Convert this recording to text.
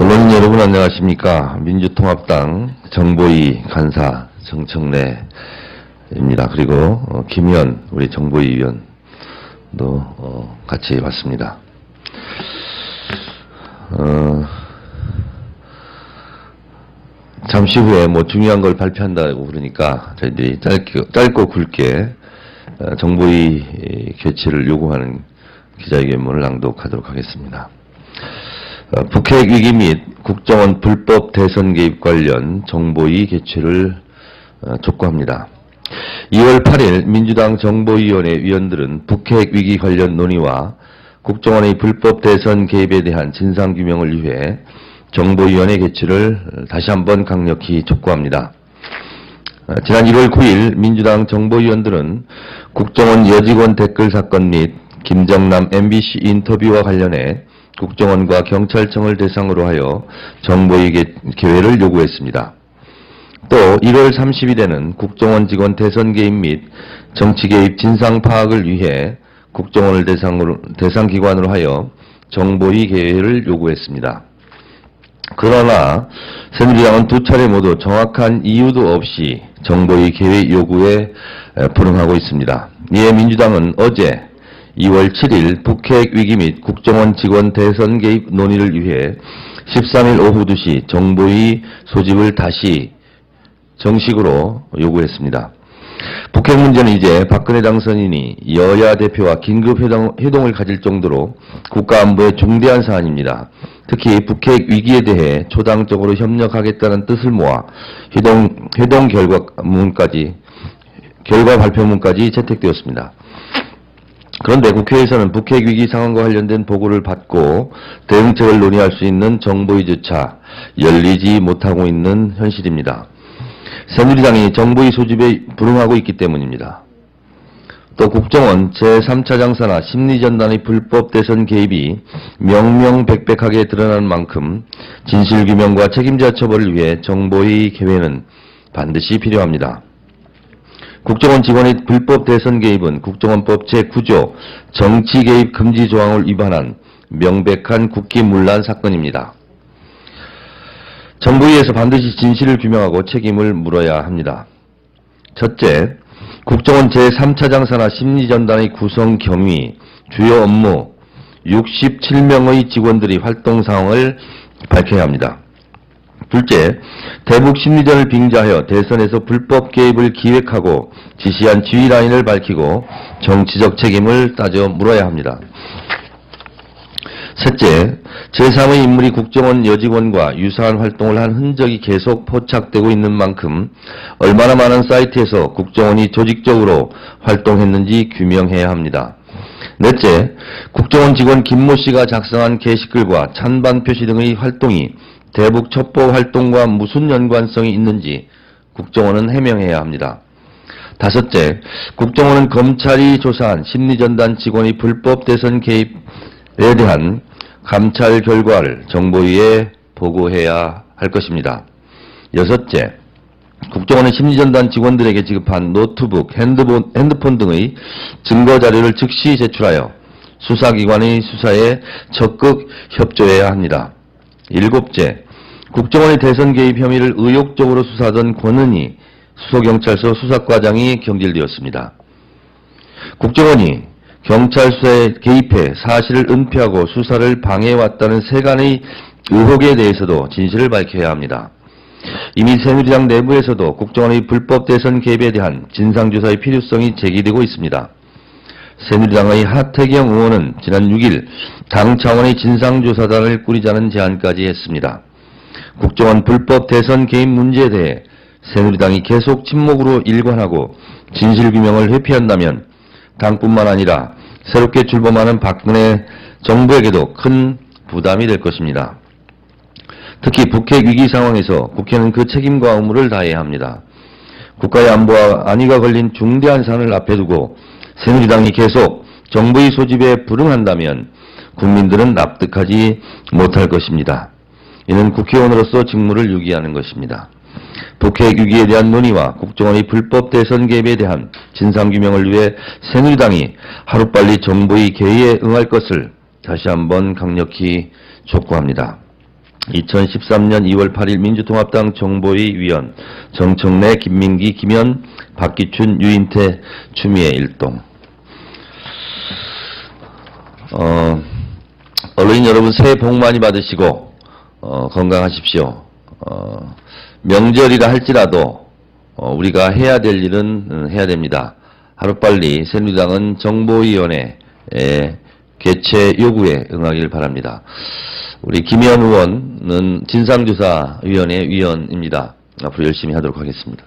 언론인 여러분 안녕하십니까. 민주통합당 정보위 간사 정청래입니다. 그리고 김현 우리 정보위 위원도 같이 왔습니다. 잠시 후에 중요한 걸 발표한다고 그러니까 저희들이 짧고 굵게 정보위 개최를 요구하는 기자회견문을 낭독하도록 하겠습니다. 북핵 위기 및 국정원 불법 대선 개입 관련 정보위 개최를 촉구합니다. 2월 8일 민주당 정보위원회 위원들은 북핵 위기 관련 논의와 국정원의 불법 대선 개입에 대한 진상규명을 위해 정보위원회 개최를 다시 한번 강력히 촉구합니다. 지난 1월 9일 민주당 정보위원들은 국정원 여직원 댓글 사건 및 김정남 MBC 인터뷰와 관련해 국정원과 경찰청을 대상으로 하여 정보위 개회를 요구했습니다. 또 1월 30일에는 국정원 직원 대선 개입 및 정치 개입 진상 파악을 위해 국정원을 대상 기관으로 하여 정보위 개회를 요구했습니다. 그러나 새누리당은 두 차례 모두 정확한 이유도 없이 정보위 개회 요구에 불응하고 있습니다. 이에 민주당은 어제 2월 7일 북핵 위기 및 국정원 직원 대선 개입 논의를 위해 13일 오후 2시 정보위 소집을 다시 정식으로 요구했습니다. 북핵 문제는 이제 박근혜 당선인이 여야 대표와 긴급 회동을 가질 정도로 국가안보에 중대한 사안입니다. 특히 북핵 위기에 대해 초당적으로 협력하겠다는 뜻을 모아 회동 결과 발표문까지 채택되었습니다. 그런데 국회에서는 북핵 위기 상황과 관련된 보고를 받고 대응책을 논의할 수 있는 정보위조차 열리지 못하고 있는 현실입니다. 새누리당이 정보위 소집에 불응하고 있기 때문입니다. 또 국정원 제3차장사나 심리전단의 불법 대선 개입이 명명백백하게 드러난 만큼 진실규명과 책임자 처벌을 위해 정보위 개회는 반드시 필요합니다. 국정원 직원의 불법 대선 개입은 국정원법 제9조 정치개입 금지 조항을 위반한 명백한 국기문란 사건입니다. 정부위에서 반드시 진실을 규명하고 책임을 물어야 합니다. 첫째, 국정원 제3차장 산하 심리전단의 구성 경위, 주요 업무, 67명의 직원들이 활동 상황을 밝혀야 합니다. 둘째, 대북 심리전을 빙자하여 대선에서 불법 개입을 기획하고 지시한 지휘라인을 밝히고 정치적 책임을 따져 물어야 합니다. 셋째, 제3의 인물이 국정원 여직원과 유사한 활동을 한 흔적이 계속 포착되고 있는 만큼 얼마나 많은 사이트에서 국정원이 조직적으로 활동했는지 규명해야 합니다. 넷째, 국정원 직원 김모 씨가 작성한 게시글과 찬반 표시 등의 활동이 대북 첩보 활동과 무슨 연관성이 있는지 국정원은 해명해야 합니다. 다섯째, 국정원은 검찰이 조사한 심리전단 직원의 불법 대선 개입에 대한 감찰 결과를 정보위에 보고해야 할 것입니다. 여섯째, 국정원은 심리전단 직원들에게 지급한 노트북, 핸드폰 등의 증거자료를 즉시 제출하여 수사기관의 수사에 적극 협조해야 합니다. 일곱째, 국정원의 대선 개입 혐의를 의욕적으로 수사하던 권은희 수서경찰서 수사과장이 경질되었습니다. 국정원이 경찰 수사에 개입해 사실을 은폐하고 수사를 방해해왔다는 세간의 의혹에 대해서도 진실을 밝혀야 합니다. 이미 새누리당 내부에서도 국정원의 불법 대선 개입에 대한 진상조사의 필요성이 제기되고 있습니다. 새누리당의 하태경 의원은 지난 6일 당 차원의 진상조사단을 꾸리자는 제안까지 했습니다. 국정원 불법 대선 개입 문제에 대해 새누리당이 계속 침묵으로 일관하고 진실규명을 회피한다면 당뿐만 아니라 새롭게 출범하는 박근혜 정부에게도 큰 부담이 될 것입니다. 특히 북핵 위기 상황에서 국회는 그 책임과 의무를 다해야 합니다. 국가의 안보와 안위가 걸린 중대한 사안을 앞에 두고 새누리당이 계속 정부의 소집에 불응한다면 국민들은 납득하지 못할 것입니다. 이는 국회의원으로서 직무를 유기하는 것입니다. 북핵 위기에 대한 논의와 국정원의 불법 대선 개입에 대한 진상규명을 위해 새누리당이 하루빨리 정부의 개의에 응할 것을 다시 한번 강력히 촉구합니다. 2013년 2월 8일 민주통합당 정보위 위원 정청래, 김민기, 김현, 박기춘, 유인태, 추미애 일동. 언론인 여러분 새해 복 많이 받으시고 건강하십시오. 명절이라 할지라도 우리가 해야 될 일은 해야 됩니다. 하루빨리 새누리당은 정보위원회 개최 요구에 응하길 바랍니다. 우리 김현 의원은 진상조사위원회 위원입니다. 앞으로 열심히 하도록 하겠습니다.